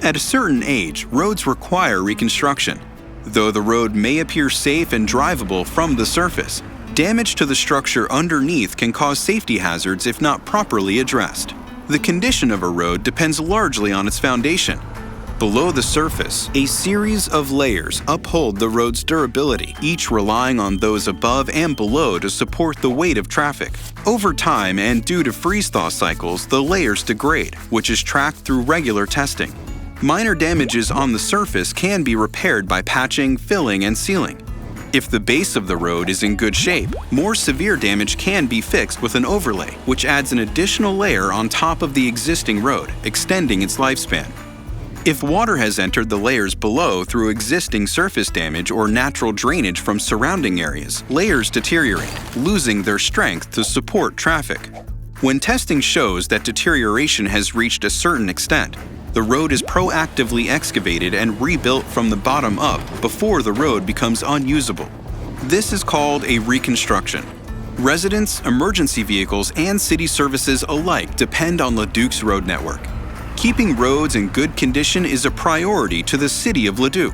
At a certain age, roads require reconstruction. Though the road may appear safe and drivable from the surface, damage to the structure underneath can cause safety hazards if not properly addressed. The condition of a road depends largely on its foundation. Below the surface, a series of layers uphold the road's durability, each relying on those above and below to support the weight of traffic. Over time and due to freeze-thaw cycles, the layers degrade, which is tracked through regular testing. Minor damages on the surface can be repaired by patching, filling, and sealing. If the base of the road is in good shape, more severe damage can be fixed with an overlay, which adds an additional layer on top of the existing road, extending its lifespan. If water has entered the layers below through existing surface damage or natural drainage from surrounding areas, layers deteriorate, losing their strength to support traffic. When testing shows that deterioration has reached a certain extent, the road is proactively excavated and rebuilt from the bottom up before the road becomes unusable. This is called a reconstruction. Residents, emergency vehicles, and city services alike depend on Leduc's road network. Keeping roads in good condition is a priority to the city of Leduc.